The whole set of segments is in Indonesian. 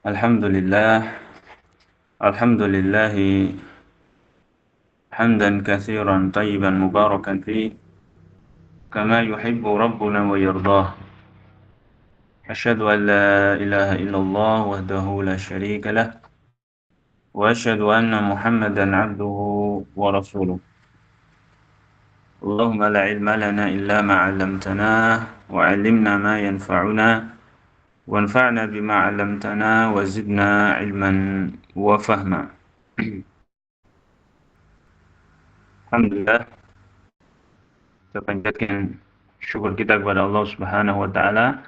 Alhamdulillah, alhamdulillah hamdan katsiran tayyiban mubarakan fi kama yuhibbu rabbuna wa yardah. Asyhadu an la ilaha illallah wahdahu la syarika lah wa asyhadu anna Muhammadan abduhu wa rasuluh. Allahumma la ilma lana illa ma 'allamtana wa 'allimna ma yanfa'una wanfa'na bima 'allamtana wa zidna ilman wa fahma. Alhamdulillah, kita panjatkan syukur kita kepada Allah Subhanahu wa taala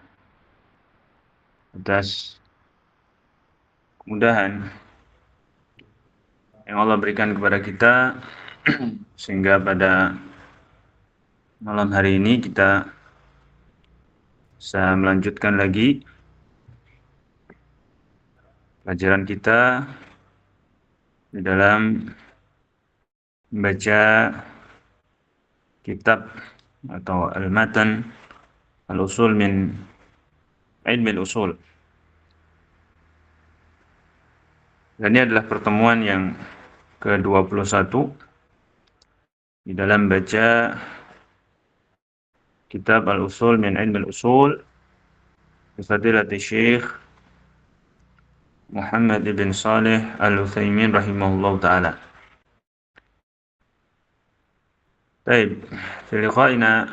atas kemudahan yang Allah berikan kepada kita sehingga pada malam hari ini kita bisa melanjutkan lagi pelajaran kita di dalam membaca kitab atau al-matan al-usul min ilmi al-usul. Dan ini adalah pertemuan yang ke-21 di dalam baca kitab al-usul min ilmi al-usul bi fadilati Syekh Muhammad ibn Salih al-Utsaimin rahimahullah ta'ala. Baik, fi liqa'ina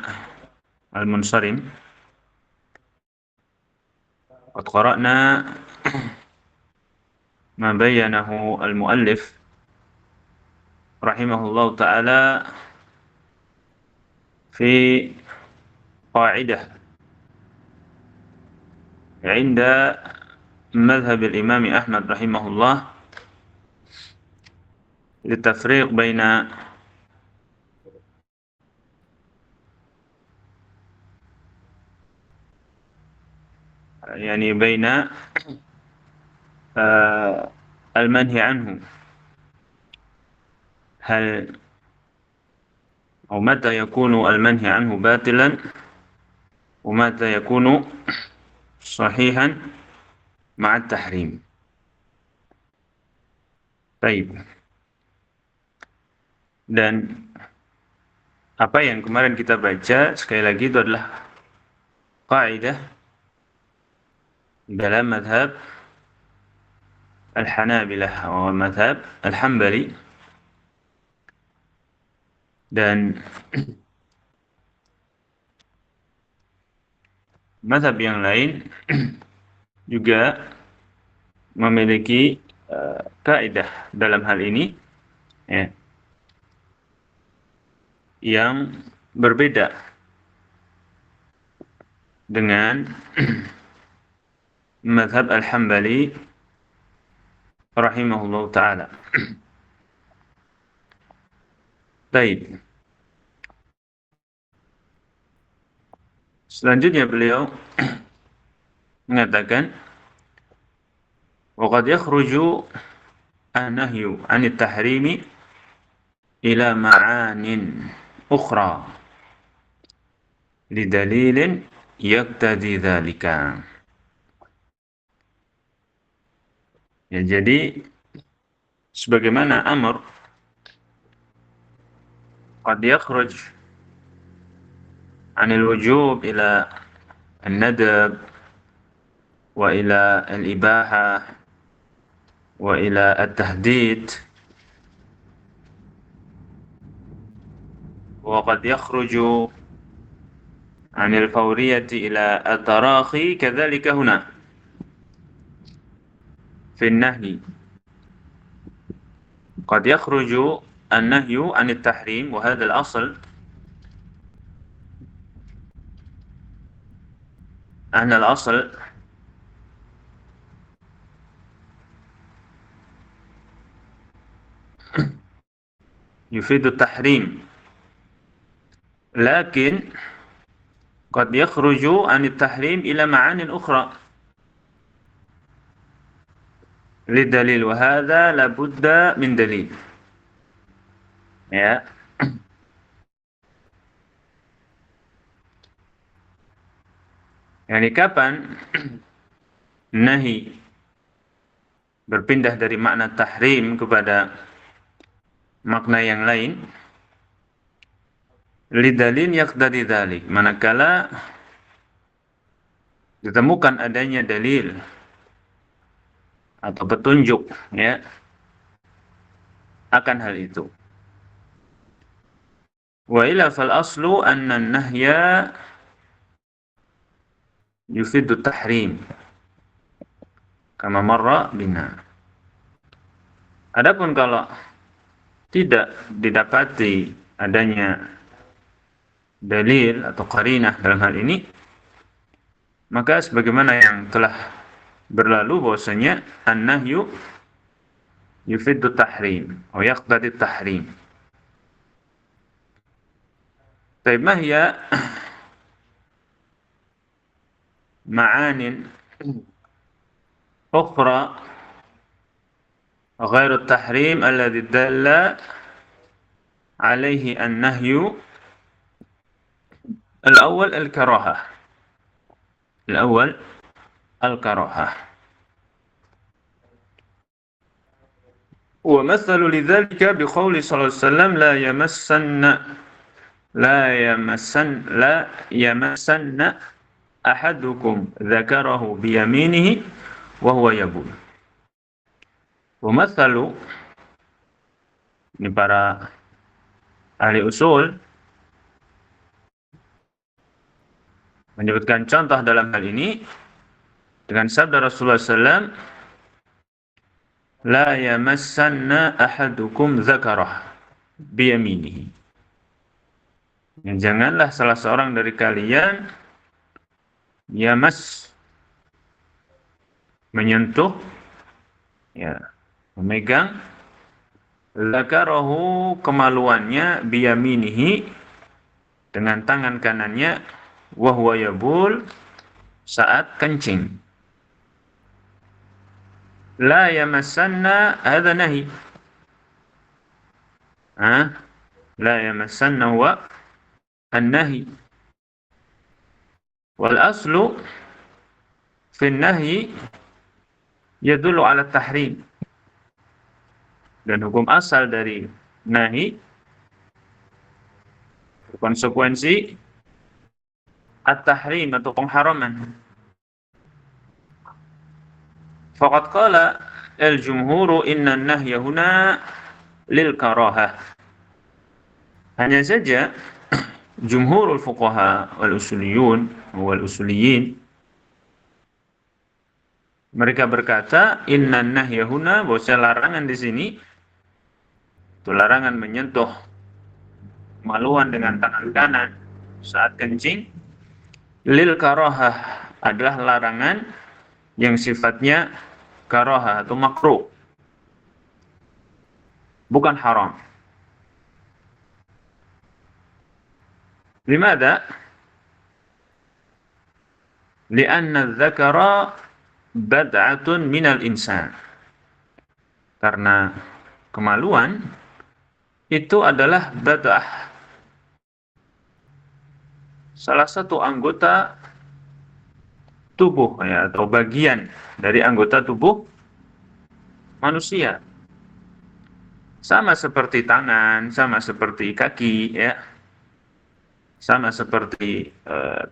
al-munsarim qad qara'na ma bayyanahu al-muallif rahimahullah ta'ala fi qa'idah 'inda madhhab al-imam Ahmad rahimahullah litafriq baina بين المنهي عنه هل أو متى يكون المنهي عنه باطلا ومتى يكون صحيحا مع التحريم. Baik. Dan apa yang kemarin kita baca sekali lagi itu adalah kaidah dalam madhab al-Hanabilah atau madhab al-Hambali, dan madhab yang lain juga memiliki kaidah dalam hal ini ya, yang berbeda dengan madhab al-Hambali rahimahullah ta'ala. Baik. Selanjutnya beliau mengatakan وقد يخرج النهي عن التحريم إلى معان أخرى لدليل يقتضي ذلك. Ya, jadi sebagaimana amr qad yakhruj 'anil wujub ila an-nadab wa ila al-ibahah wa ila at-tahdid, wa qad yakhruju 'anil fawriyati ila at-tarahi, kadzalika huna fi an-nahyi qad yakhruju an-nahyu 'anit tahrim wa hadha al-asl anna al-asl yufidu at-tahrim, lakin qad yakhruju 'anit tahrim ila ma'anin ukhra lidalil wa hadha la budda min dalil. Ya. Yani kapan nahi berpindah dari makna tahrim kepada makna yang lain, lidalil yaqtadi dzalik, manakala ditemukan adanya dalil atau petunjuk ya akan hal itu. Wa ila fal aslu anna an-nahya yufidu tahrim kama marra bina. Adapun kalau tidak didapati adanya dalil atau qarinah dalam hal ini, maka sebagaimana yang telah berlalu bahwasanya an-nahyu yufidu tahrim atau yaqtadi tahrim. Taib ma hiya ma'anin ukhra غير التحريم الذي دل عليه النهي الأول الكراهة ومثل لذلك بقول صلى الله عليه وسلم لا يمسن أحدكم ذكره بيمينه وهو يبول. Wamathalu, ini para ahli usul menyebutkan contoh dalam hal ini dengan sabda Rasulullah SAW, la yamassanna ahadukum dzakarah biyaminihi. Janganlah salah seorang dari kalian yamas, menyentuh, ya, memegang zakarahu, kemaluannya, biyaminihi, dengan tangan kanannya, wahwa yabul, saat kencing. La yamassanna, hadha nahi. La yamassanna huwa an-nahi. Wal aslu fi an-nahi yadullu ala tahrim. Dan hukum asal dari nahi, konsekuensi at-tahrim atau pengharaman. Faqad qala al-jumhuru inna an-nahya huna lil karahah. Hanya saja jumhurul fuqaha wal usuliyin mereka berkata inna an-nahya huna, bahwa larangan di sini itu larangan menyentuh kemaluan dengan tangan kanan saat kencing, lil karahah, adalah larangan yang sifatnya karahah atau makruh, bukan haram. Limada? Lianna dzakara bad'atun minal insan. Karena kemaluan itu adalah bad'ah, salah satu anggota tubuh ya, atau bagian dari anggota tubuh manusia. Sama seperti tangan, sama seperti kaki ya. Sama seperti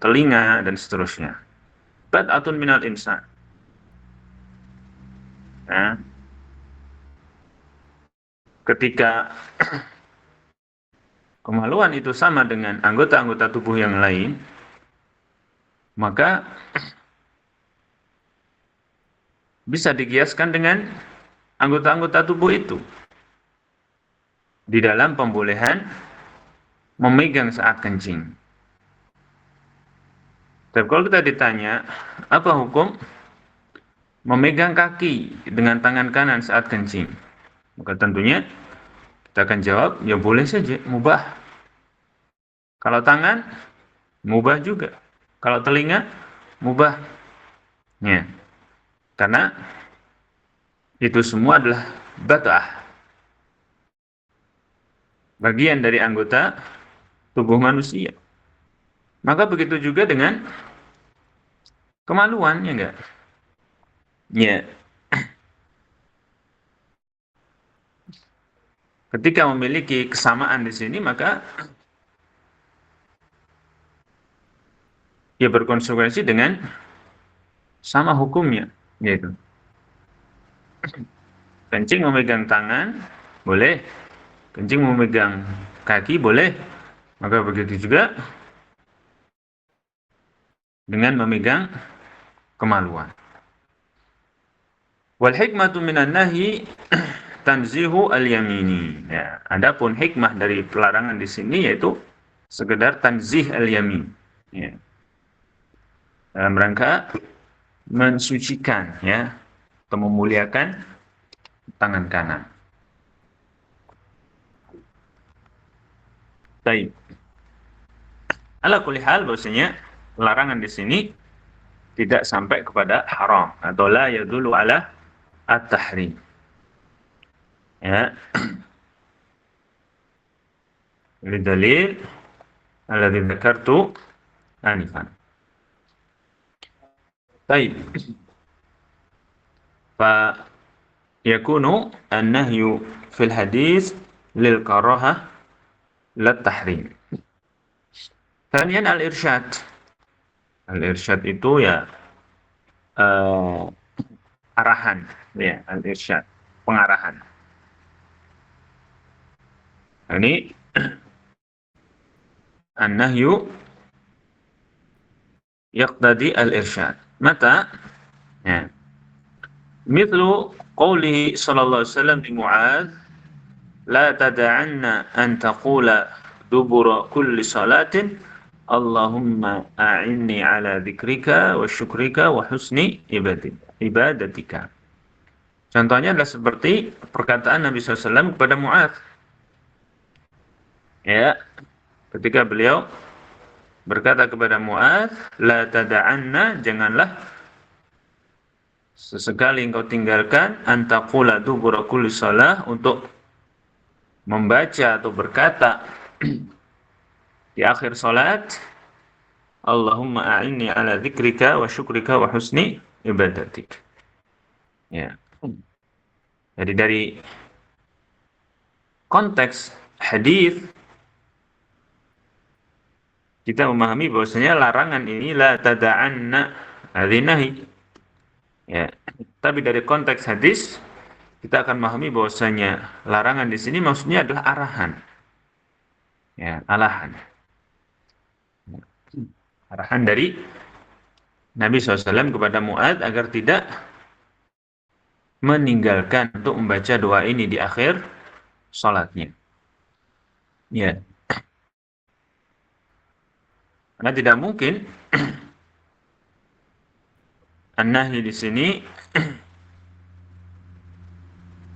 telinga dan seterusnya. Bad'atun minal insan. Nah, ketika kemaluan itu sama dengan anggota-anggota tubuh yang lain, maka bisa dikiaskan dengan anggota-anggota tubuh itu di dalam pembolehan memegang saat kencing. Tapi kalau kita ditanya, apa hukum memegang kaki dengan tangan kanan saat kencing? Maka tentunya kita akan jawab, ya boleh saja, mubah. Kalau tangan, mubah juga. Kalau telinga, mubah. Ya. Karena itu semua adalah bad'ah, bagian dari anggota tubuh manusia. Maka begitu juga dengan kemaluan, ya enggak? Ya. ketika memiliki kesamaan di sini, maka ia berkonsekuensi dengan sama hukumnya, yaitu kencing memegang tangan boleh, kencing memegang kaki boleh, maka begitu juga dengan memegang kemaluan. Wal hikmatu minan nahi tanzihu al-yamini. Ya, adapun hikmah dari pelarangan di sini yaitu sekedar tanzih al-yamin. Ya. Dalam rangka mensucikan, ya, atau memuliakan tangan kanan. Baik. Ala kulli hal, bahwasanya larangan di sini tidak sampai kepada haram atau la yadullu ala at-tahrim. Ya. Ini dalil alladzi dzakartu anifan. Baik. Fa yakunu an-nahyu fil hadis lil karahah la tahrim. Kemudian al-irsyad. Al-irsyad itu ya arahan, ya, al-irsyad, pengarahan. Ini an-nahyu yaqtadi al-irsyad. Mata? Ya. Mithlu qawlihi sallallahu alaihi wasallam li Mu'adz, la tada'anna an taqula dubura kulli salatin Allahumma a'inni ala dzikrika wa syukrika wa husni ibadatika. Contohnya adalah seperti perkataan Nabi SAW kepada Mu'adz. Ya, ketika beliau berkata kepada Mu'adz, la tada'anna, janganlah sesekali engkau tinggalkan antaqula dubura kulli shalah, untuk membaca atau berkata di akhir salat, Allahumma a'inni ala dzikrika wa syukrika wa husni ibadatik. Ya. Jadi dari konteks hadis kita memahami bahwasanya larangan ini la tada'anna adzinahi. Ya. Tapi dari konteks hadis kita akan memahami bahwasanya larangan di sini maksudnya adalah arahan. Ya, arahan. Arahan dari Nabi SAW kepada Mu'adz agar tidak meninggalkan untuk membaca doa ini di akhir salatnya. Ya. Karena tidak mungkin an-nahi di sini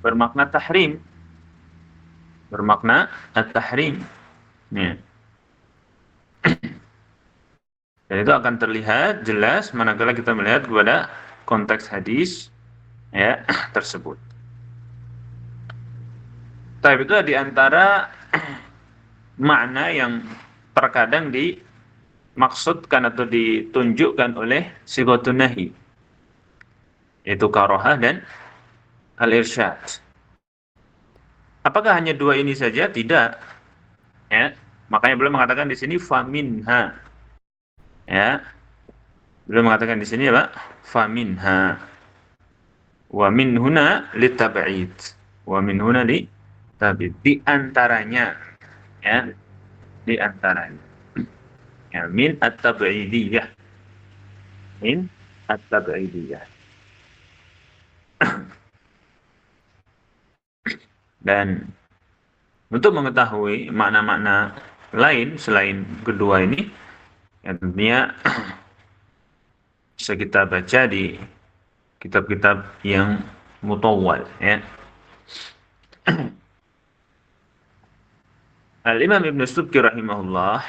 bermakna tahrim. Bermakna at-tahrim. Ya. Dan itu akan terlihat jelas manakala kita melihat kepada konteks hadis, ya, tersebut. Tapi itu di antara makna yang terkadang dimaksudkan atau ditunjukkan oleh sighatun nahi, yaitu karahah dan al-irsyad. Apakah hanya dua ini saja? Tidak. Ya, makanya beliau mengatakan di sini faminha. Ya, beliau mengatakan di sini apa? Faminha. Wa min huna litab'id. Wa min huna litab'id. Di antaranya, ya, di antaranya. Ya, min at-tab'idiyah. Min at-tab'idiyah. Dan untuk mengetahui makna-makna lain selain kedua ini, ya, tentunya bisa kita baca di kitab-kitab yang mutawwal, ya. Al-Imam Ibn Subki rahimahullah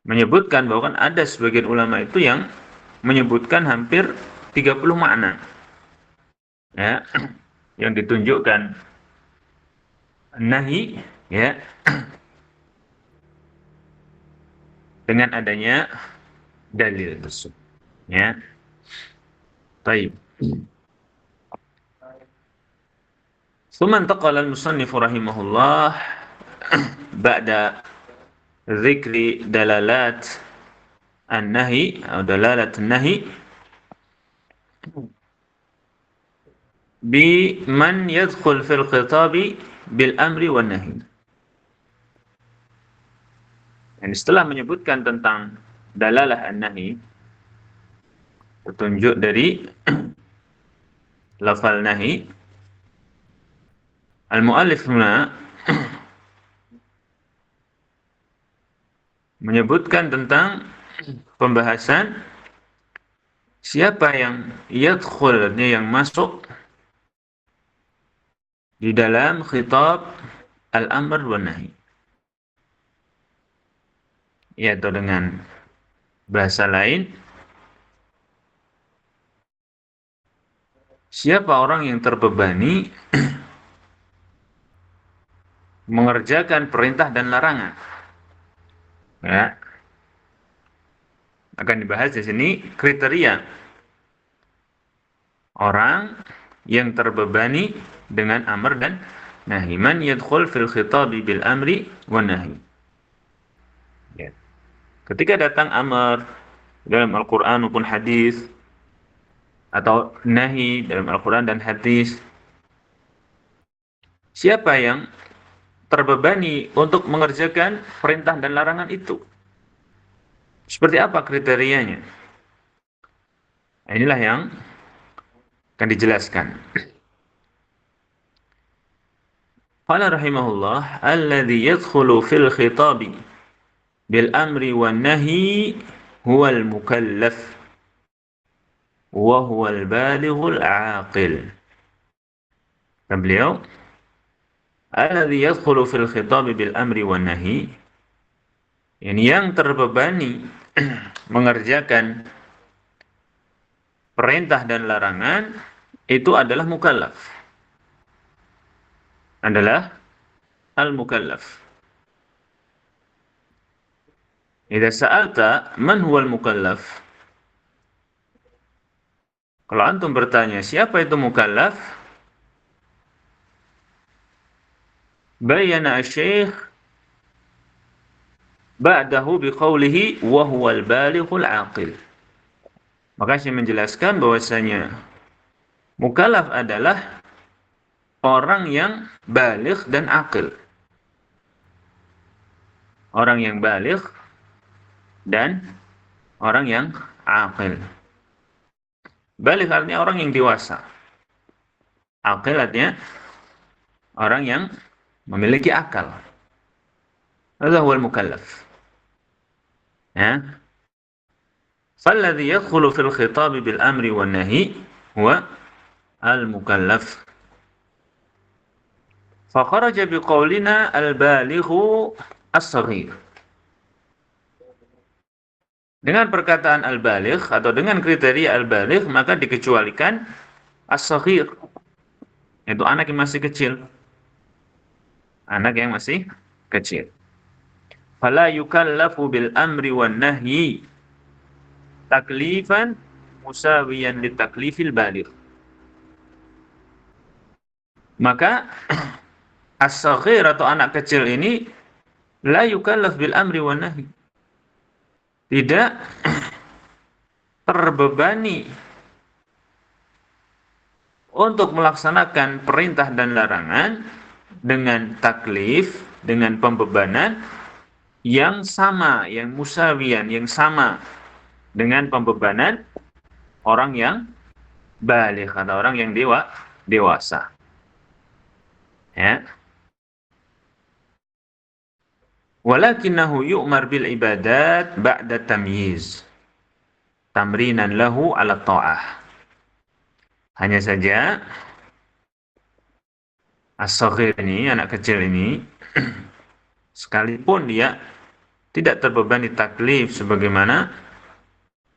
menyebutkan bahwa kan ada sebagian ulama itu yang menyebutkan hampir 30 makna, ya, yang ditunjukkan nahi, ya, dengan adanya dalil tersebut, ya. Baik. ثم انتقل المصنف رحمه الله بعد ذكر دلالات النهي أو دلالة النهي بمن يدخل في الخطاب بالأمر والنهي. Dan setelah menyebutkan tentang dalalah an-nahi, petunjuk dari lafal nahi, al-muallif menyebutkan tentang pembahasan siapa yang yadkhulnya, yang masuk di dalam khitab al-amr wa nahi, yaitu dengan bahasa lain, siapa orang yang terbebani mengerjakan perintah dan larangan. Ya. Akan dibahas di sini kriteria orang yang terbebani dengan amr dan nahi. Man yadkhul fil khitabi bil amri wa nahi. Ya. Ketika datang amr dalam Al-Quran maupun hadis, atau nahi dalam Al-Quran dan hadis, siapa yang terbebani untuk mengerjakan perintah dan larangan itu? Seperti apa kriterianya? Nah, inilah yang akan dijelaskan. Qala rahimahullah, alladhi yadkhulu fil khitabi bil amri wan nahi huwal mukallaf wa huwal balighul aqil. Dan beliau, alladhi yadkhulu fil khitabi bil amri wan nahi, ini yang terbebani mengerjakan perintah dan larangan itu adalah mukallaf. Adalah al-mukallaf. Idza sa'alta man huwal mukallaf? Kalau antum bertanya siapa itu mukallaf? Bayyana asy-syekh ba'dahu biqaulihi wa huwal balighul aqil. Maka saya menjelaskan bahwasanya mukallaf adalah orang yang baligh dan aqil. Orang yang baligh dan orang yang aqil. Baligh artinya orang yang dewasa. Aqil artinya orang yang memiliki akal. Hadza huwal mukallaf. Ya. فالذي يدخل في الخطاب بالأمر والنهي هو المكلف. فخرج بقولنا البالغ الصغير. Dengan perkataan al-baligh atau dengan kriteria al-baligh, maka dikecualikan as-saghir, yaitu anak yang masih kecil. Anak yang masih kecil. Fala yukallafu bil amri wan nahyi taklifan musawiyan li taklifil baligh. Maka as-saghir atau anak kecil ini la yukallaf bil amri wan nahi, tidak terbebani untuk melaksanakan perintah dan larangan dengan taklif, dengan pembebanan yang sama, yang musawiyan, yang sama dengan pembebanan orang yang baligh atau orang yang dewasa. Ya. Walakinahu yu'mar bil ibadat ba'da tamyiz tamrinan lahu ala ta'ah. Hanya saja as-saghir ini, anak kecil ini, sekalipun dia tidak terbebani taklif sebagaimana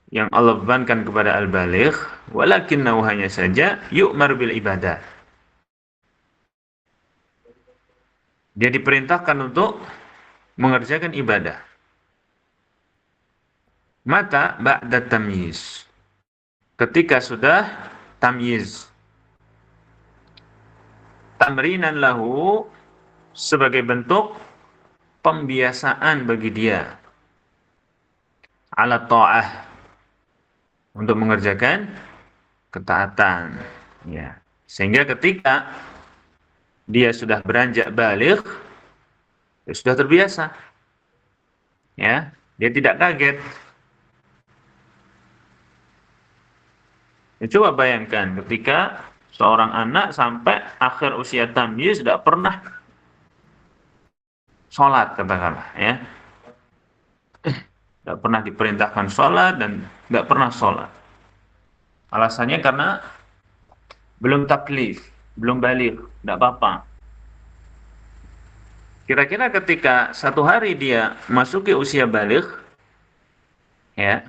yang Allah bebankan kepada al-baligh, walakinnahu, hanya saja yu'mar bil ibadat, dia diperintahkan untuk mengerjakan ibadah. Mata ba'da tamyiz, ketika sudah tamyiz. tamrinan lahu, sebagai bentuk pembiasaan bagi dia ala ta'ah, untuk mengerjakan ketaatan, ya. Sehingga ketika dia sudah beranjak baligh, dia sudah terbiasa, ya. Dia tidak kaget. Ya, coba bayangkan ketika seorang anak sampai akhir usia tamyiz tidak pernah sholat, katakanlah, ya. Tidak pernah diperintahkan sholat dan tidak pernah sholat. Alasannya karena belum taklif, belum baligh, tidak apa-apa. Kira-kira ketika satu hari dia masuki usia baligh, ya,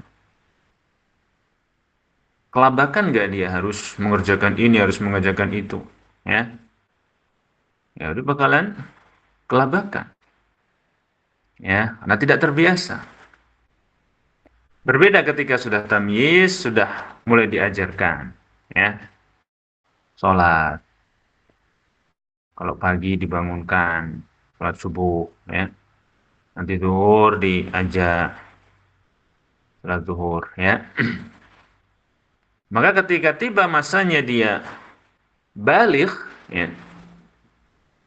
kelabakan nggak dia harus mengerjakan ini, harus mengerjakan itu, ya? Ya, udah bakalan kelabakan, ya, karena tidak terbiasa. Berbeda ketika sudah tamyiz, sudah mulai diajarkan, ya, sholat. Kalau pagi dibangunkan, sholat subuh, ya, nanti zuhur diajak, sholat zuhur, ya. Maka ketika tiba masanya dia baligh, ya,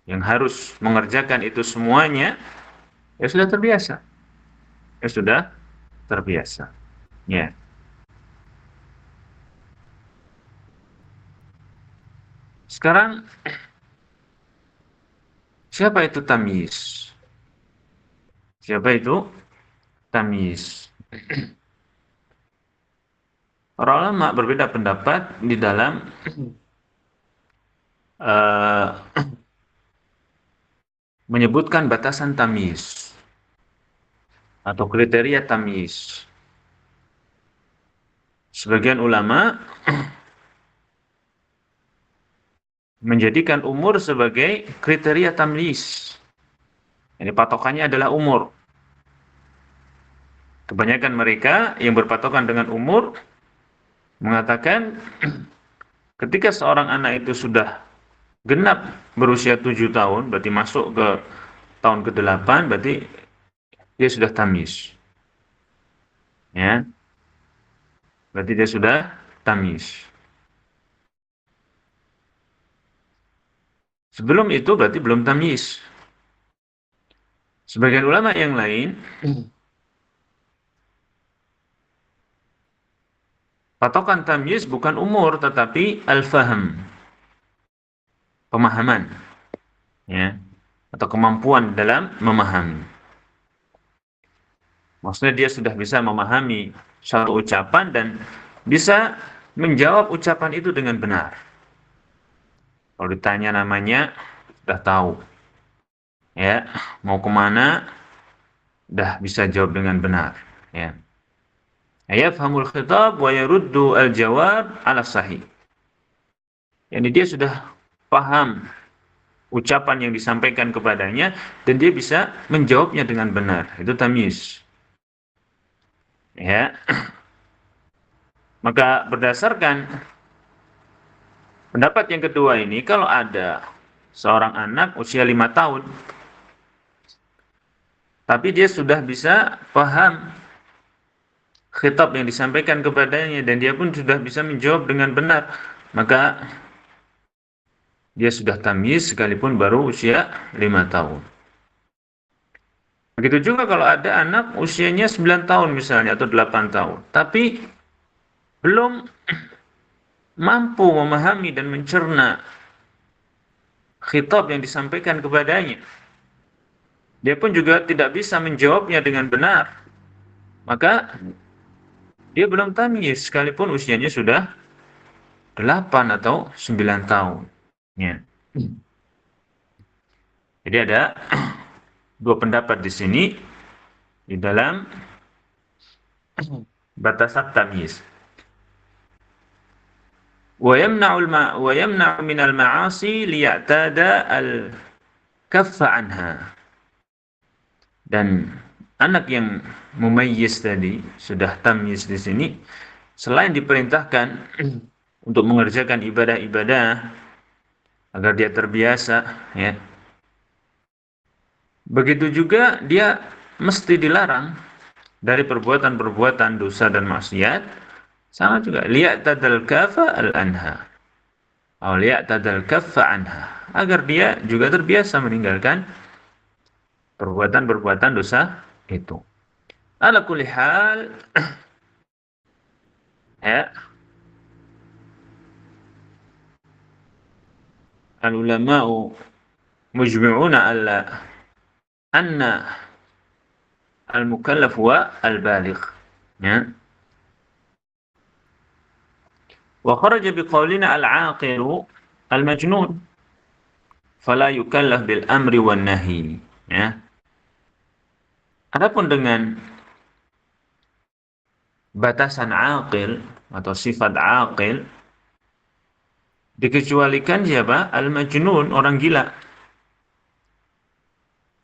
yang harus mengerjakan itu semuanya, ya sudah terbiasa. Ya sudah terbiasa. Ya. Sekarang siapa itu tamyiz? Siapa itu tamyiz? Para ulama berbeda pendapat di dalam menyebutkan batasan tamyiz atau kriteria tamyiz. Sebagian ulama menjadikan umur sebagai kriteria tamyiz. Ini patokannya adalah umur. Kebanyakan mereka yang berpatokan dengan umur mengatakan ketika seorang anak itu sudah genap berusia 7 tahun, berarti masuk ke tahun ke-8, berarti dia sudah tamyiz. Ya. Berarti dia sudah tamyiz. Sebelum itu berarti belum tamyiz. Sebagian ulama yang lain patokan tamyiz bukan umur tetapi al-fahm, pemahaman, ya, atau kemampuan dalam memahami. Maksudnya dia sudah bisa memahami satu ucapan dan bisa menjawab ucapan itu dengan benar. Kalau ditanya namanya, sudah tahu, ya, mau kemana, sudah bisa jawab dengan benar, ya. Yafhamul khitab wa yaruddu al-jawab ala sahih. Yani dia sudah paham ucapan yang disampaikan kepadanya dan dia bisa menjawabnya dengan benar. Itu tamyiz. Ya. Maka berdasarkan pendapat yang kedua ini, kalau ada seorang anak usia 5 tahun tapi dia sudah bisa paham khitab yang disampaikan kepadanya dan dia pun sudah bisa menjawab dengan benar, maka dia sudah tamyiz sekalipun baru usia 5 tahun. Begitu juga kalau ada anak usianya 9 tahun misalnya atau 8 tahun, tapi belum mampu memahami dan mencerna khitab yang disampaikan kepadanya. Dia pun juga tidak bisa menjawabnya dengan benar. Maka dia belum tamyiz sekalipun usianya sudah 8 atau 9 tahun. Ya. Jadi ada dua pendapat di sini di dalam batasan tamyiz. Wa yamna'u min al-ma'asi liya'tada al-kaffa anha. Dan anak yang mumayyiz tadi, sudah tamyiz di sini, selain diperintahkan untuk mengerjakan ibadah-ibadah agar dia terbiasa, ya. Begitu juga dia mesti dilarang dari perbuatan-perbuatan dosa dan maksiat. Sama juga liya'tadal kafa al-anha atau liya'tadal kaffa anha, agar dia juga terbiasa meninggalkan perbuatan-perbuatan dosa itu. Ala kulli hal, ya, al-ulama'u mujmi'una alla anna al-mukallaf huwa al-baligh, ya. Wa kharaja biqaulina al-aqilu al-majnun fala yukallaf bil amri wan nahi, ya. Adapun dengan batasan aqil atau sifat aqil, dikecualikan siapa? Al-majnun, orang gila.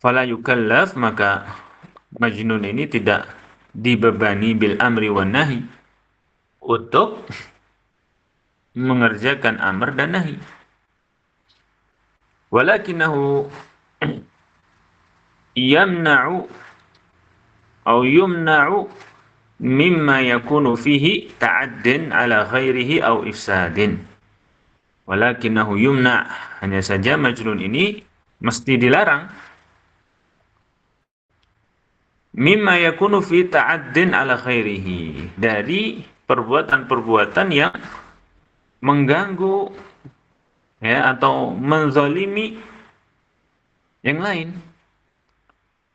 Fala yukallaf, maka majnun ini tidak dibebani bil amri wan nahi, untuk mengerjakan amr dan nahi. Walakinahu yamna'u atau yumna'u mimma yakunu fihi ta'addin ala ghairihi au ifsadin. Walakinahu yumna', hanya saja majnun ini mesti dilarang, mimma yakunu fi ta'addin ala ghairihi, dari perbuatan-perbuatan yang mengganggu, ya, atau menzalimi yang lain,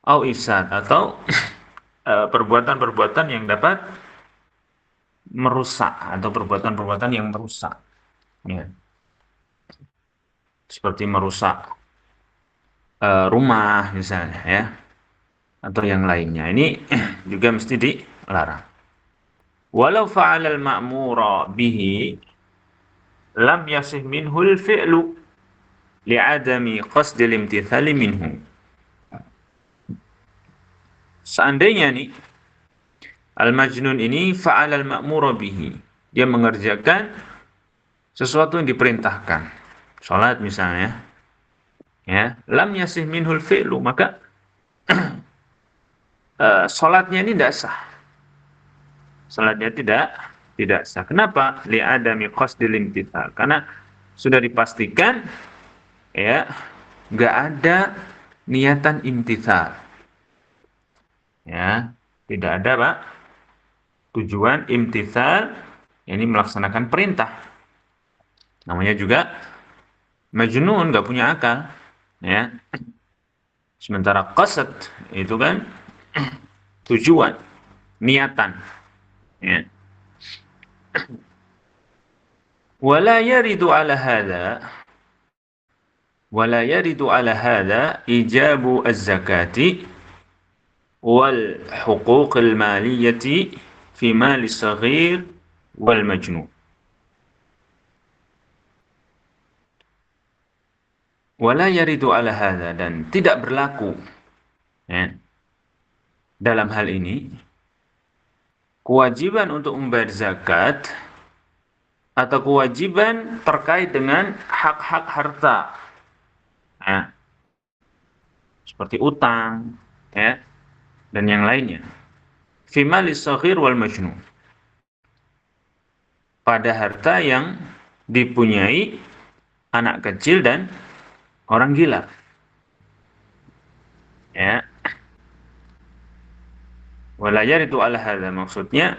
au ifsad, atau perbuatan-perbuatan yang dapat merusak, atau perbuatan-perbuatan yang merusak, ya, seperti merusak rumah misalnya, ya, atau yang lainnya. Ini juga mesti dilarang. Walau fa'ala al-ma'mura bihi lam yasih minhul fi'lu li'adami qasdil imtithali minhu. Seandainya nih al-majnun ini fa'ala al-ma'mura bihi, dia mengerjakan sesuatu yang diperintahkan, salat misalnya, ya, lam yasih minhul fi'lu, maka salatnya ini tidak sah. Salatnya tidak sah. Kenapa? Li'adami qasdil imtithal, karena sudah dipastikan, ya, nggak ada niatan imtithal, ya, tidak ada, Pak, tujuan imtithal, ini melaksanakan perintah. Namanya juga majnun, nggak punya akal, ya. Sementara qasad itu kan tujuan, niatan, ya. Wala yaridu ala hadha ijabu az-zakati wal huquqil maliyati fi mali saghir wal majnun. Wala yaridu ala hadha, dan tidak berlaku, ya, dalam hal ini kewajiban untuk membayar zakat atau kewajiban terkait dengan hak-hak harta, ya, seperti utang, ya, dan yang lainnya. Fi mali saghir wal majnun, pada harta yang dipunyai anak kecil dan orang gila, ya. Wala yaridu ala hadza, maksudnya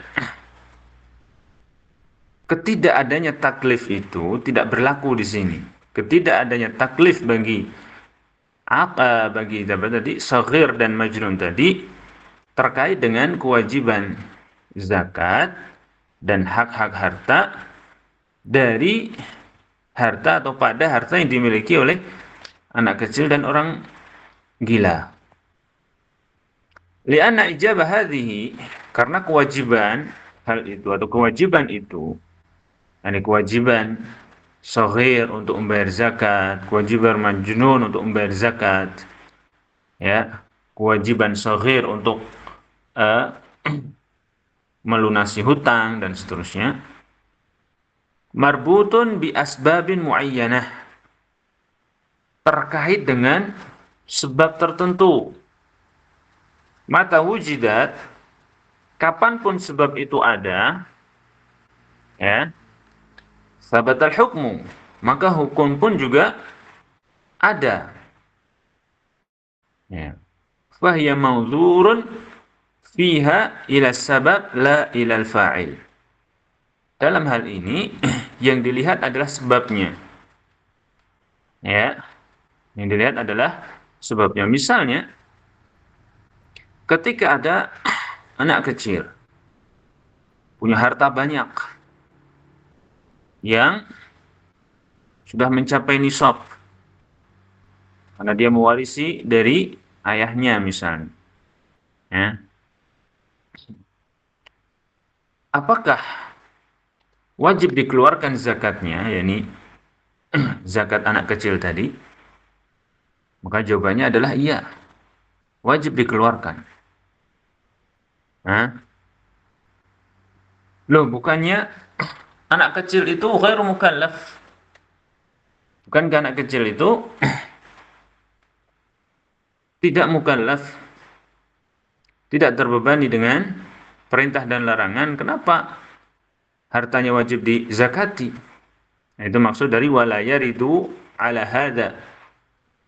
ketidakadanya taklif itu tidak berlaku di sini. Ketidakadanya taklif bagi tadi saghir dan majnun tadi terkait dengan kewajiban zakat dan hak-hak harta dari harta atau pada harta yang dimiliki oleh anak kecil dan orang gila. Lianna ijabah hadhihi, karena kewajiban hal itu atau kewajiban itu, ini kewajiban saghir untuk membayar zakat, kewajiban majnun untuk membayar zakat, ya, kewajiban saghir untuk melunasi hutang dan seterusnya, marbutun bi asbabin muayyanah, terkait dengan sebab tertentu. Mata wujidat, kapanpun sebab itu ada, ya, sabatal hukmu, maka hukum pun juga ada. Ya. Fahiya mawzurun fiha ila sabab la ila al-fa'il. Dalam hal ini yang dilihat adalah sebabnya. Ya, yang dilihat adalah sebabnya. Misalnya, ketika ada anak kecil punya harta banyak yang sudah mencapai nisab karena dia mewarisi dari ayahnya misalnya. Ya. Apakah wajib dikeluarkan zakatnya, yakni zakat anak kecil tadi? Maka jawabannya adalah iya, wajib dikeluarkan. Nah, loh, bukannya anak kecil itu ghairu mukallaf? Bukankah anak kecil itu tidak mukallaf, tidak terbebani dengan perintah dan larangan? Kenapa hartanya wajib dizakati? Nah, itu maksud dari wala yaridu ala hadza.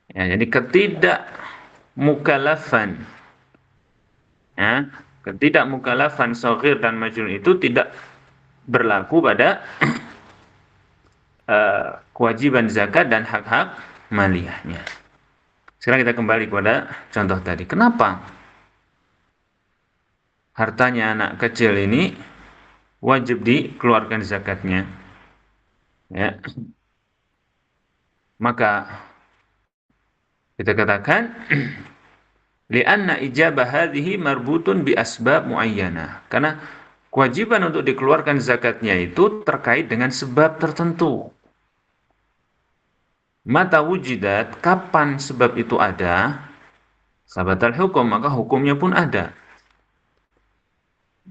Ya, jadi ketidakmukallafan, ya, ketidakmukallafan shaghir dan majnun itu tidak berlaku pada kewajiban zakat dan hak-hak maliyahnya. Sekarang kita kembali kepada contoh tadi. Kenapa hartanya anak kecil ini wajib dikeluarkan zakatnya? Ya. Maka kita katakan li'anna ijabah hadhihi marbutun bi asbab muayyanah. Karena kewajiban untuk dikeluarkan zakatnya itu terkait dengan sebab tertentu. Mata wujidat, kapan sebab itu ada, sabatal hukum, maka hukumnya pun ada.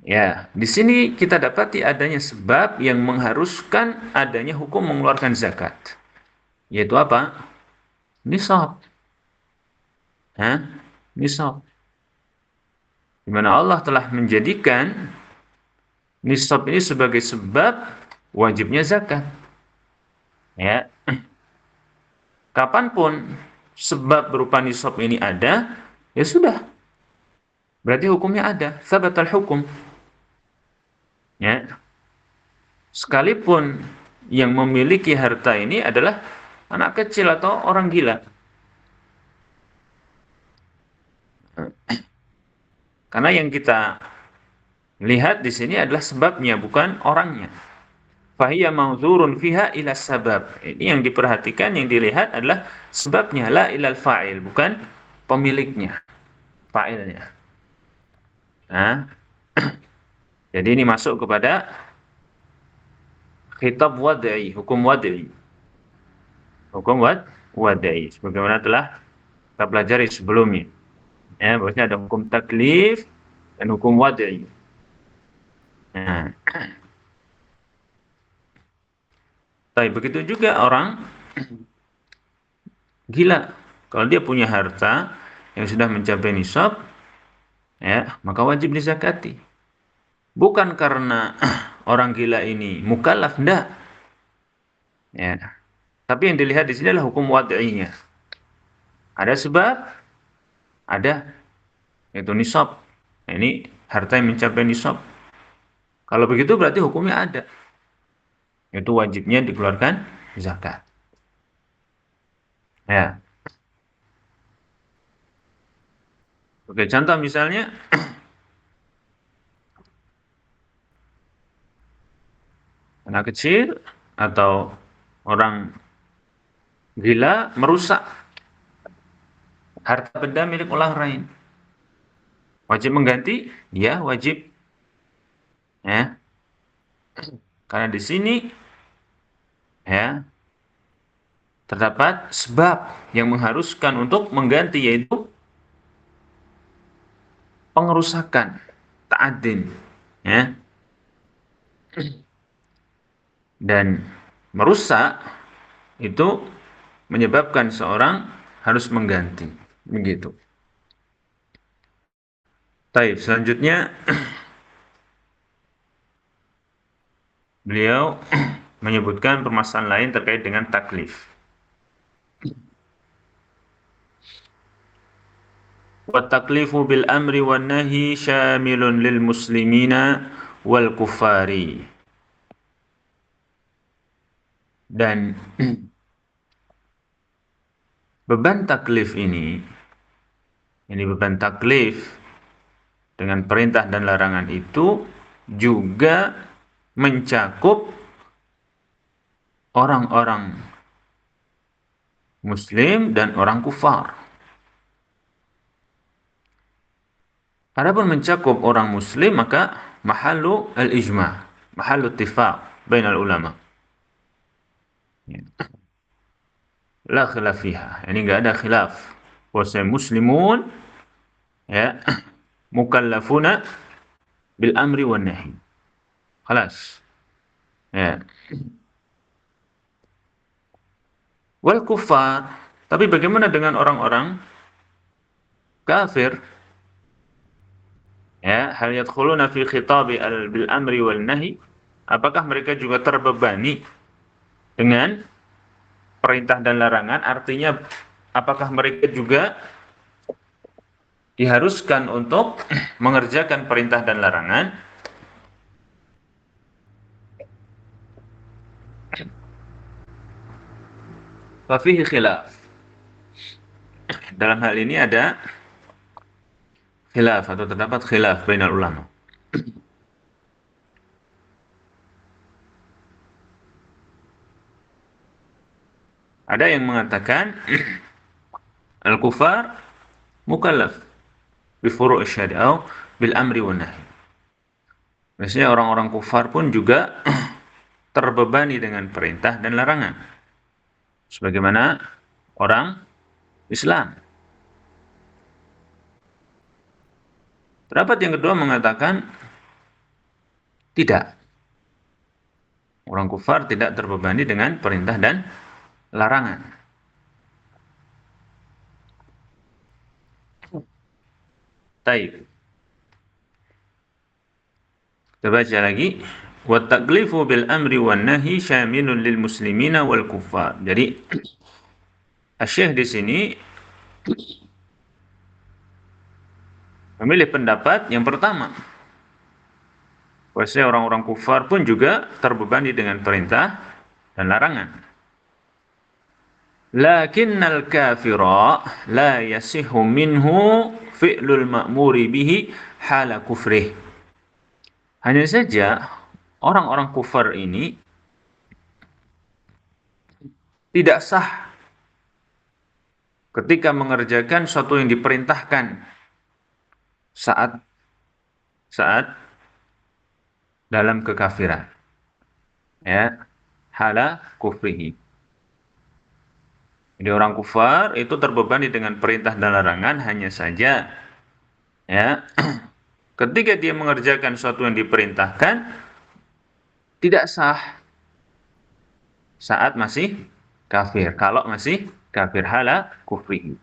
Ya, di sini kita dapati adanya sebab yang mengharuskan adanya hukum mengeluarkan zakat. Yaitu apa? Nisab. Hah? Nisab. Di mana Allah telah menjadikan nisab ini sebagai sebab wajibnya zakat. Ya. Kapanpun sebab berupa nisab ini ada, ya sudah. Berarti hukumnya ada. Sabatal hukum. Ya. Sekalipun yang memiliki harta ini adalah anak kecil atau orang gila. Karena yang kita lihat di sini adalah sebabnya, bukan orangnya. Fahiya ma'dzurun fiha ila sabab. Ini yang diperhatikan, yang dilihat adalah sebabnya, la ilal fa'il, bukan pemiliknya, fa'ilnya. Nah, jadi ini masuk kepada khitab wad'i, hukum wad'i. Hukum wad'i, sebagaimana telah kita pelajari sebelumnya. Ya, bahwasanya ada hukum taklif dan hukum wad'i. Nah, tapi begitu juga orang gila. Kalau dia punya harta yang sudah mencapai nisab, ya, maka wajib dizakati. Bukan karena orang gila ini mukallaf, enggak. Ya. Tapi yang dilihat di sini adalah hukum wad'inya. Ada sebab, ada yaitu nisab. Nah, ini harta yang mencapai nisab. Kalau begitu berarti hukumnya ada. Itu wajibnya dikeluarkan zakat. Ya. Oke, contoh misalnya anak kecil atau orang gila merusak harta benda milik orang lain. Wajib mengganti? Ya, wajib. Ya. Karena di sini ya terdapat sebab yang mengharuskan untuk mengganti, yaitu pengerusakan, ta'adin, ya. Dan merusak itu menyebabkan seorang harus mengganti. Begitu. Baik, selanjutnya beliau menyebutkan permasalahan lain terkait dengan taklif. Wa taklifu bil amri wan nahi syamilun lil muslimina wal kuffari. Dan beban taklif ini beban taklif dengan perintah dan larangan itu juga mencakup orang-orang muslim dan orang kufar. Adapun mencakup orang muslim maka mahallu al-ijma', mahallu ittifaq bainal ulama. La khilaf fiha. Yani enggak ada khilaf. Bahwa muslimun ya mukallafuna bil amri wan nahi. Khalas. Ya. Wal kuffar, tapi bagaimana dengan orang-orang kafir? Ya, hal yadkhuluna fi khitabi bil amri wal nahi? Apakah mereka juga terbebani dengan perintah dan larangan? Artinya apakah mereka juga diharuskan untuk mengerjakan perintah dan larangan? Fa fihi khilaf. Dalam hal ini ada khilaf atau terdapat khilaf bainal ulama. Ada yang mengatakan al-kufar mukallaf bi furu' syari'ah bil amri wan nahi. Biasanya orang-orang kufar pun juga terbebani dengan perintah dan larangan. Sebagaimana orang Islam. Pendapat yang kedua mengatakan tidak. Orang kufar tidak terbebani dengan perintah dan larangan. Taib. Kita baca lagi. Wa taglifu bil amri wan nahi syamilun lil muslimina wal kuffar. Jadi Asy-Syaikh di sini memilih pendapat yang pertama. Bahwasanya orang-orang kufar pun juga terbebani dengan perintah dan larangan. Lakinnal kafira la yasihhu minhu fi'lul ma'muri bihi hala kufrih. Hanya saja orang-orang kufar ini tidak sah ketika mengerjakan sesuatu yang diperintahkan saat dalam kekafiran. Ya, hala kufrihi. Jadi orang kufar itu terbebani dengan perintah dan larangan, hanya saja ya ketika dia mengerjakan sesuatu yang diperintahkan tidak sah saat masih kafir. Kalau masih kafir, hala kufrihi.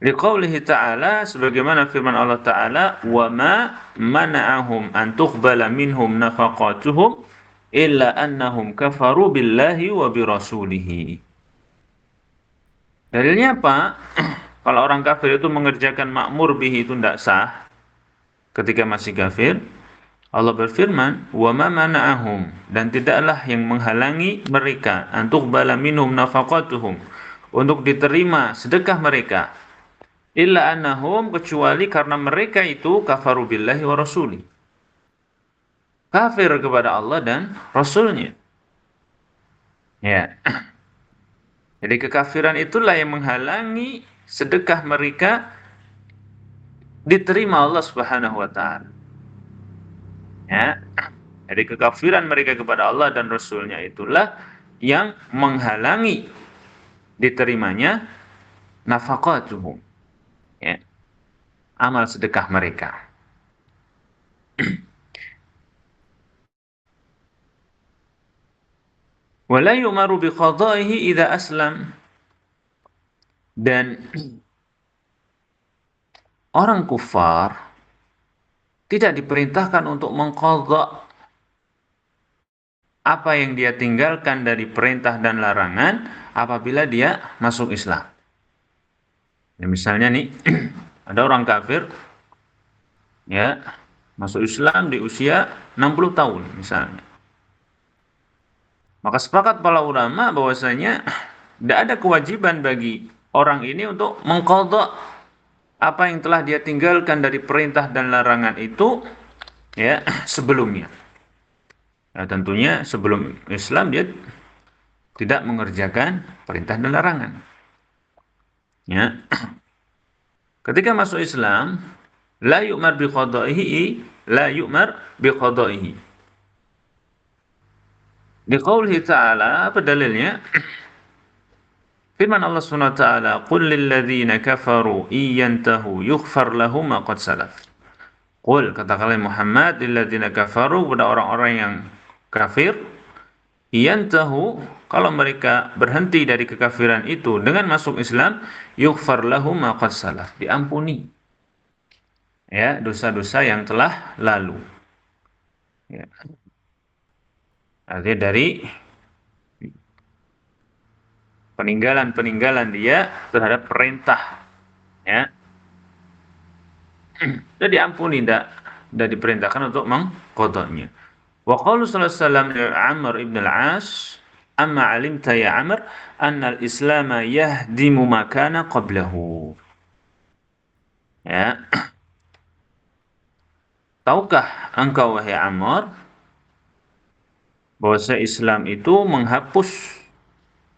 Liqaulihi ta'ala, sebagaimana firman Allah Ta'ala, wa ma mana'ahum an tuqbala minhum nafaqatuhum illa annahum kafaru billahi wa birasulihi. Dalilnya apa? Kalau orang kafir itu mengerjakan ma'mur bihi itu tidak sah ketika masih kafir. Allah berfirman, wa ma mana'ahum, dan tidaklah yang menghalangi mereka an tuqbala minhum nafaqatuhum, untuk diterima sedekah mereka, illa annahum, kecuali karena mereka itu kafaru billahi wa rasuli, kafir kepada Allah dan Rasulnya. Ya. Jadi kekafiran itulah yang menghalangi sedekah mereka diterima Allah Subhanahu wa taala. Ya. Jadi kekafiran mereka kepada Allah dan Rasulnya itulah yang menghalangi diterimanya nafaqatuhum. Ya. Amal sedekah mereka. Wa la yu'maru bi qada'ihi idza aslam. Dan orang kufar tidak diperintahkan untuk mengqadha apa yang dia tinggalkan dari perintah dan larangan apabila dia masuk Islam. Ya, misalnya nih, ada orang kafir ya masuk Islam di usia 60 tahun misalnya. Maka sepakat para ulama bahwasanya tidak ada kewajiban bagi orang ini untuk mengqadha apa yang telah dia tinggalkan dari perintah dan larangan itu ya sebelumnya. Ya, tentunya sebelum Islam dia tidak mengerjakan perintah dan larangan. Ya. Ketika masuk Islam, la yu'mar bi qada'ihi, la yu'mar bi qada'ihi. Di qaulihi ta'ala, apa dalilnya? Firman Allah Subhanahu wa taala, "Qul lil ladzina kafaru iyantahu yughfar lahum ma qad salaf." Qul, katakanlah Muhammad, lil ladzina kafaru, kepada orang-orang yang kafir, iyantahu, kalau mereka berhenti dari kekafiran itu dengan masuk Islam, yughfar lahum ma qad salaf, diampuni ya dosa-dosa yang telah lalu. Ya. Artinya dari peninggalan dia terhadap perintah ya sudah diampuni, tidak diperintahkan untuk mengqadanya. Wa qaulu sallallahu alaihi wasallam Amr ibn al-As, amma alimta ya Amr anna al-islam yahdimu ma kana qablahu. Ya. Tahukah engkau wahai Amr bahwa Islam itu menghapus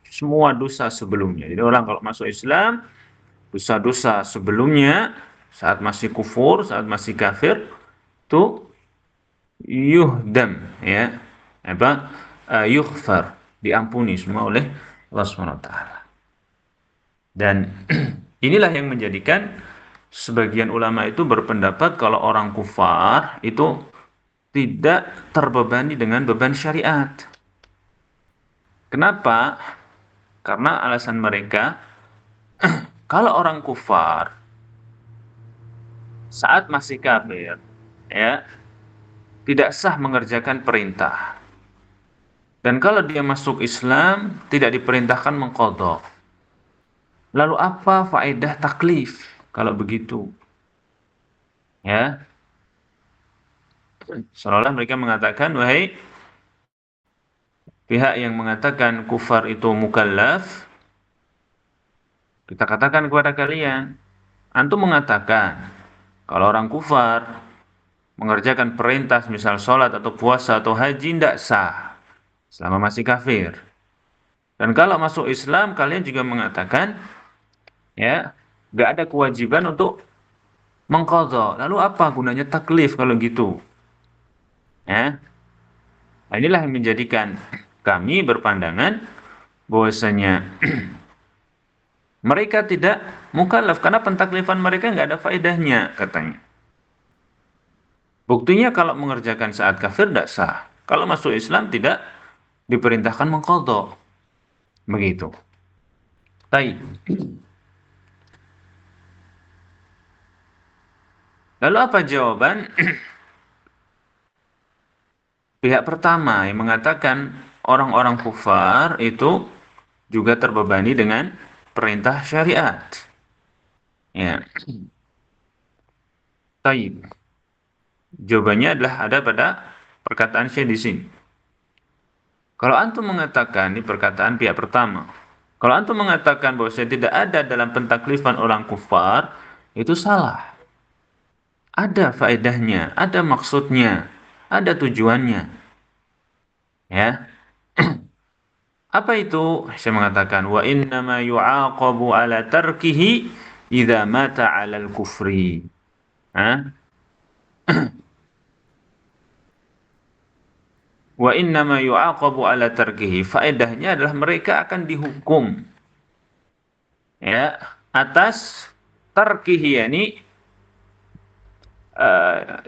semua dosa sebelumnya. Jadi orang kalau masuk Islam, dosa-dosa sebelumnya saat masih kufur, saat masih kafir, itu yuhdam ya. Yughfar, diampuni semua oleh Allah Subhanahu wa taala. Dan inilah yang menjadikan sebagian ulama itu berpendapat kalau orang kufar itu tidak terbebani dengan beban syariat. Kenapa? Karena alasan mereka, kalau orang kufar saat masih kafir, ya, tidak sah mengerjakan perintah. Dan kalau dia masuk Islam, tidak diperintahkan mengqadha. Lalu apa faedah taklif kalau begitu? Ya. Seolah-olah mereka mengatakan, wahai pihak yang mengatakan kufar itu mukallaf, kita katakan kepada kalian, antum mengatakan kalau orang kufar mengerjakan perintah misal sholat atau puasa atau haji tidak sah selama masih kafir. Dan kalau masuk Islam kalian juga mengatakan ya nggak ada kewajiban untuk mengqadha. Lalu apa gunanya taklif kalau gitu? Ya. Nah, inilah yang menjadikan kami berpandangan bahwasanya mereka tidak mukallaf karena pentaklifan mereka nggak ada faedahnya katanya. Buktinya kalau mengerjakan saat kafir tidak sah. Kalau masuk Islam tidak diperintahkan mengqadha. Begitu. Baik. Lalu apa jawaban pihak pertama yang mengatakan orang-orang kufar itu juga terbebani dengan perintah syariat? Ya. Baik. Jawabannya adalah ada pada perkataan Syekh di sini. Kalau antum mengatakan, ini perkataan pihak pertama, kalau antum mengatakan bahwa saya tidak ada dalam pentaklifan orang kufar, itu salah. Ada faedahnya, ada maksudnya, ada tujuannya. Ya. Apa itu? Saya mengatakan wa innama yu'aqabu ala tarkihi idza mata 'ala al-kufri. Wa innama yu'aqabu ala tarkihi. Faedahnya adalah mereka akan dihukum ya atas tarkihi, yakni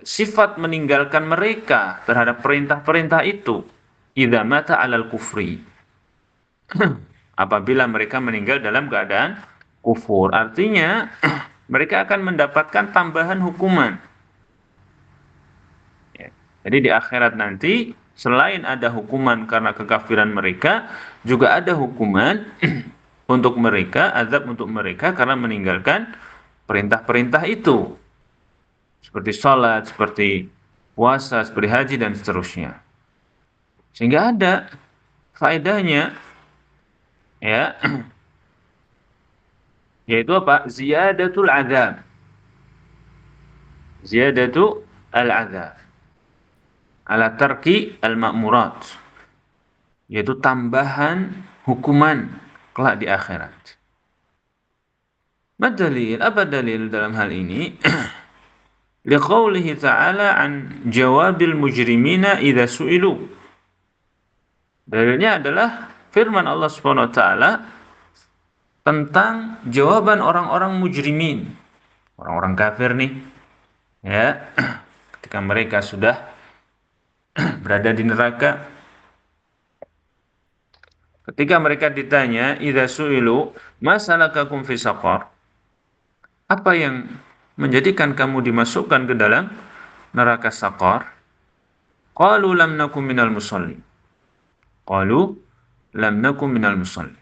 sifat meninggalkan mereka terhadap perintah-perintah itu idza mata 'alal kufri, apabila mereka meninggal dalam keadaan kufur. Artinya mereka akan mendapatkan tambahan hukuman. Ya. Jadi di akhirat nanti selain ada hukuman karena kekafiran mereka, juga ada hukuman untuk mereka, azab untuk mereka karena meninggalkan perintah-perintah itu. Seperti sholat, seperti puasa, seperti haji, dan seterusnya. Sehingga ada faedahnya, ya, yaitu apa? Ziyadatul azab. Ziyadatu al-azab. Ala tarki al-ma'murat. Yaitu tambahan hukuman kelak di akhirat. Madalil, apa dalil dalam hal ini? Liqaulihi ta'ala an jawabil mujrimina idza su'ilu. Dalilnya adalah firman Allah Subhanahu wa taala tentang jawaban orang-orang mujrimin, orang-orang kafir nih, ya, ketika mereka sudah berada di neraka, ketika mereka ditanya, idza su'ilu masalakakum fi saqar, apa yang menjadikan kamu dimasukkan ke dalam neraka saqar? Qalu lam nakum minal musallin. Qalu lam nakum minal musallin.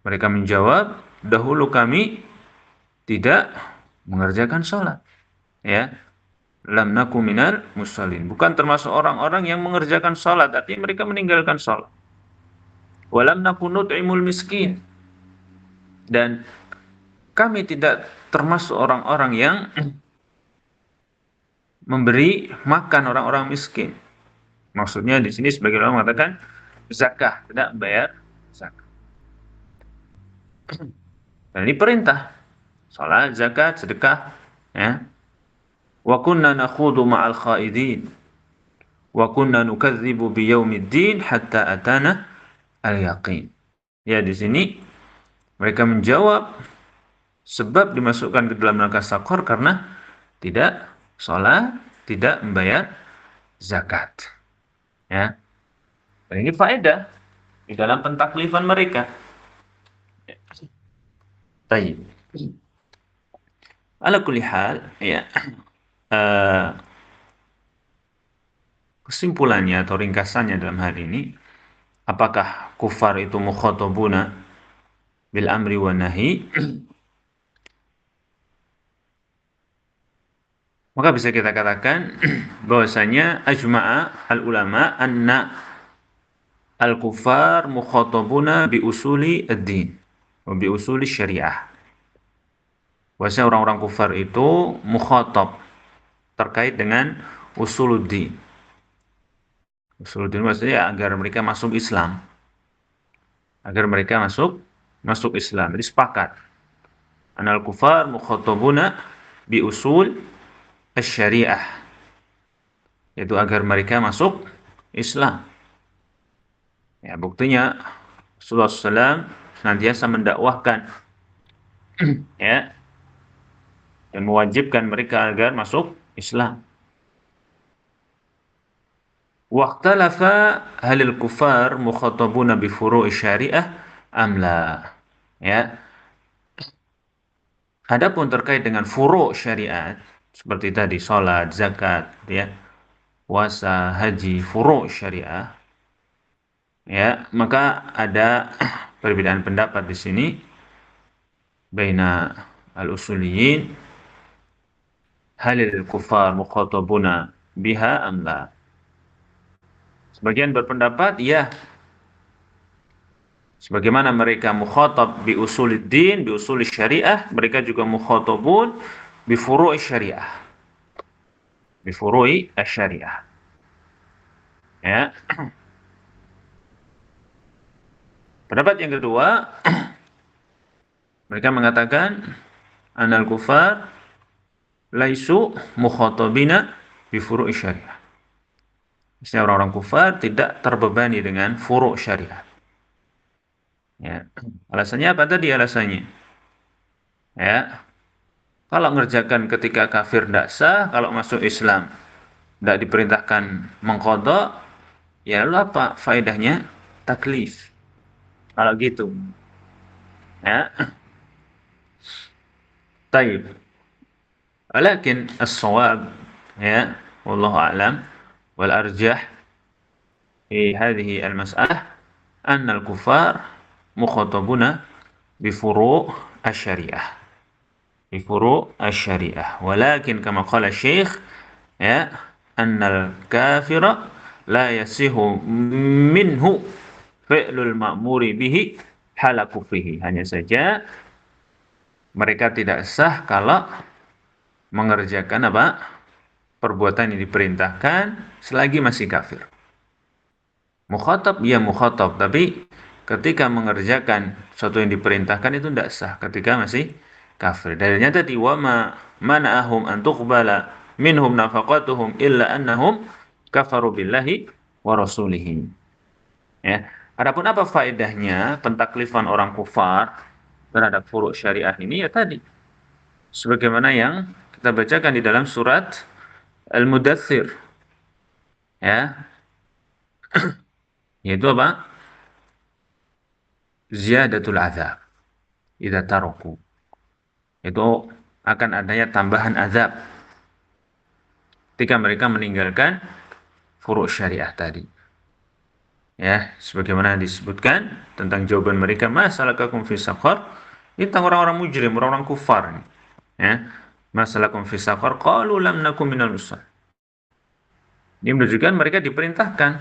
Mereka menjawab, dahulu kami tidak mengerjakan sholat. Ya, lam nakum minal musallin. Bukan termasuk orang-orang yang mengerjakan sholat, artinya mereka meninggalkan sholat. Walam nakum nut'imul miskin. Dan kami tidak termasuk orang-orang yang memberi makan orang-orang miskin. Maksudnya di sini sebagian orang mengatakan zakah, tidak bayar zakah. Dan ini perintah, salat, zakat, sedekah, ya. Wa kunna nakhudu ma'al khaidin wa kunna nukadzibu biyaumiddin hatta atana al-yaqin. Ya, di sini mereka menjawab sebab dimasukkan ke dalam neraka saqar karena tidak salat, tidak membayar zakat. Ya. Dan ini faedah di dalam pentaklifan mereka. Baik. Ala kulli hal, ya. Kesimpulannya atau ringkasannya dalam hal ini, apakah kufar itu mukhatabuna bil amri wa nahi? Maka bisa kita katakan bahwasanya ajma'a al-ulama anna al-kufar mukhatabuna bi usuli ad-din wa bi usuli syariah. Bahwasanya orang-orang kufar itu mukhatab terkait dengan usuluddin. Usuluddin maksudnya agar mereka masuk Islam. Agar mereka masuk Islam. Jadi sepakat. Anal kufar mukhatabuna bi usul syariah, yaitu agar mereka masuk Islam. Ya, buktinya Rasulullah SAW senantiasa mendakwahkan, ya, dan mewajibkan mereka agar masuk Islam. Waqtalafa halil kufar mukhatabuna bi furu'i syariah amla. Ya. Adapun terkait dengan furu' syariat seperti tadi salat, zakat, ya, puasa, haji, furu' syariah, ya, maka ada perbedaan pendapat di sini baina al-usuliyin halil kufar mukhatabuna biha amla. Sebagian berpendapat ya, sebagaimana mereka mukhatab bi usuluddin, bi usul syariah, mereka juga mukhatabun bi furu'i syariah. Bi furu'i syariah. Ya. Pendapat yang kedua, mereka mengatakan anal kufar laisu mukhatabina bi furu'i syariah. Maksudnya orang-orang kufar tidak terbebani dengan furu' syariat. Ya. Alasannya apa tadi alasannya? Ya. Kalau ngerjakan ketika kafir tidak sah, kalau masuk Islam tidak diperintahkan mengqadha, ya lalu apa faedahnya taklif? Kalau gitu, ya. Taib. Walakin as-shawab, ya, wallahu a'lam, wal arjah fi hadhihi al-mas'alah anna al-kuffar mukhatabuna bi furu' asy-syariah. Bi furu' asy-syariah. Walakin kama qala Syekh, ya, annal kafira la yasihu minhu fi'lul ma'muri bihi hala kufrihi. Hanya saja mereka tidak sah kalau mengerjakan apa? Perbuatan yang diperintahkan selagi masih kafir. Mukhatab ya mukhatab, tapi ketika mengerjakan sesuatu yang diperintahkan itu tidak sah ketika masih kafir. Dalilnya tadi wa ma mana'ahum an tuqbala minhum nafaqatuhum illa annahum kafaru billahi wa rasulihi. Ya. Adapun apa faedahnya pentaklifan orang kufar terhadap furu' syariah ini, ya tadi sebagaimana yang kita bacakan di dalam surat Al-Mudaththir, ya, yaitu apa? Ziyadatul azab idza taraku. Itu akan adanya tambahan azab ketika mereka meninggalkan furu' syariah tadi. Ya, sebagaimana disebutkan tentang jawaban mereka, masalakakum fi saqar, ini tentang orang-orang mujrim, orang-orang kufar. Ya, masalakakum fi saqar, qalu lam nakum minal musallin. Ini menunjukkan mereka diperintahkan.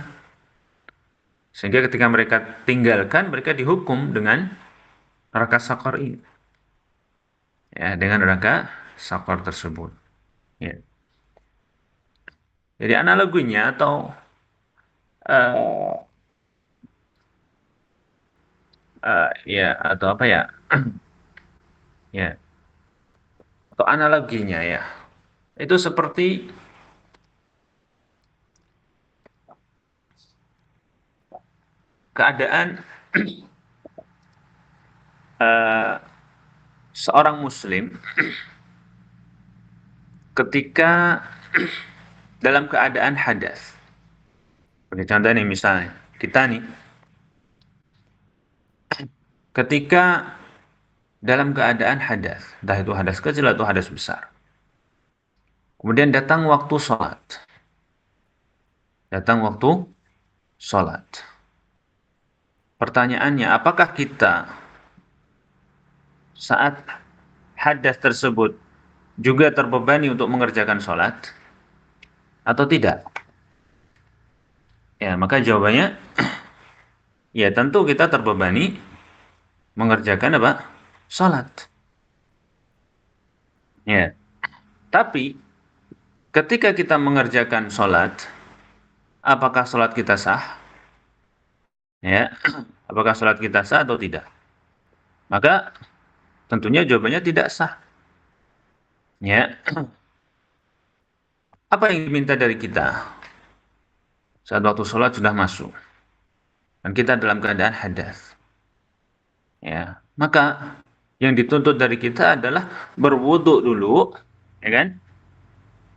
Sehingga ketika mereka tinggalkan, mereka dihukum dengan neraka saqar ini. Ya, dengan neraka saqar tersebut. Ya. Jadi analoginya atau uh, ya atau apa ya? Ya, atau analoginya ya. Itu seperti keadaan uh, seorang muslim ketika dalam keadaan hadas. Sebagai contoh nih misalnya, kita nih ketika dalam keadaan hadas, entah itu hadas kecil atau hadas besar. Kemudian datang waktu sholat. Datang waktu sholat. Pertanyaannya, apakah kita saat hadas tersebut juga terbebani untuk mengerjakan sholat atau tidak? Ya, maka jawabannya, ya tentu kita terbebani mengerjakan apa? Sholat. Ya, tapi ketika kita mengerjakan sholat, apakah sholat kita sah? Ya, apakah sholat kita sah atau tidak? Maka tentunya jawabannya tidak sah. Ya, apa yang diminta dari kita saat waktu sholat sudah masuk dan kita dalam keadaan hadas? Ya, maka yang dituntut dari kita adalah berwudu dulu, ya kan?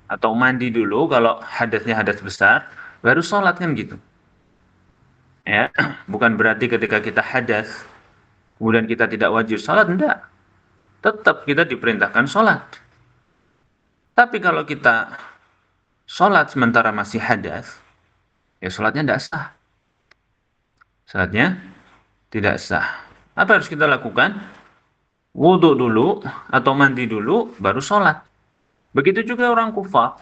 Atau mandi dulu kalau hadasnya hadas besar, baru sholat kan gitu. Ya, bukan berarti ketika kita hadas kemudian kita tidak wajib sholat, enggak. Tetap kita diperintahkan sholat. Tapi kalau kita sholat sementara masih hadas, ya sholatnya tidak sah. Sholatnya tidak sah. Apa harus kita lakukan? Wudhu dulu atau mandi dulu, baru sholat. Begitu juga orang kufar.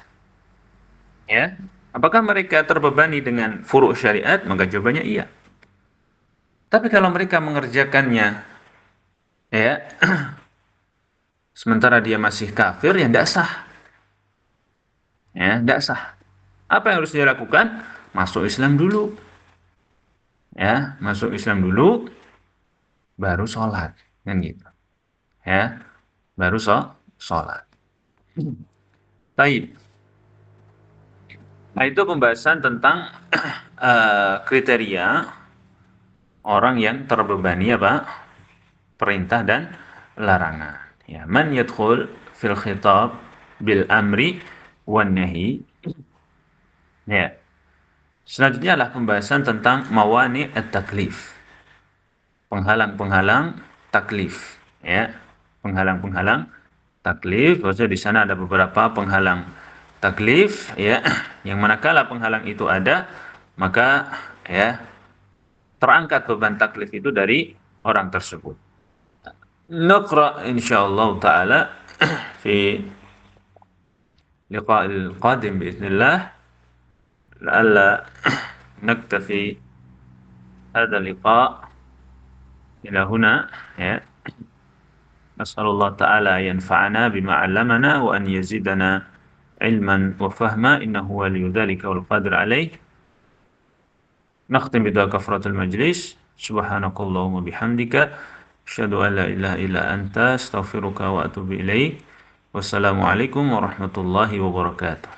Ya, apakah mereka terbebani dengan furu' syariat? Maka jawabannya iya. Tapi kalau mereka mengerjakannya, ya, sementara dia masih kafir, ya tidak sah. Ya, tidak sah. Apa yang harus dia lakukan? Masuk Islam dulu. Ya, masuk Islam dulu, baru sholat. Kan gitu. Ya, baru sholat. Baik. Nah, itu pembahasan tentang kriteria orang yang terbebani apa? Perintah dan larangan. Ya, man yadkhul fil khitab bil amri wan nahi. Ya. Selanjutnya adalah pembahasan tentang mawani at-taklif. penghalang-penghalang taklif, ya. Penghalang-penghalang taklif, maksudnya di sana ada beberapa penghalang taklif, ya. Yang manakala penghalang itu ada, maka ya terangkat beban taklif itu dari orang tersebut. Naqra insyaallah taala fi liqa'il qadim biiznillah, la'alla naktafi hadha liqa' ila huna, ya. Nas'alullah ta'ala yanfa'ana bima 'allamana wa an yazidana ilman wa fahma innahu waliyyu dzalika wal qadir 'alaih. Nakhtim bidha kafratul majlis. Subhanakallahumma bihamdika asyhadu an la ilaha illa anta astaghfiruka wa atubu ilaik. Wassalamualaikum warahmatullahi wabarakatuh.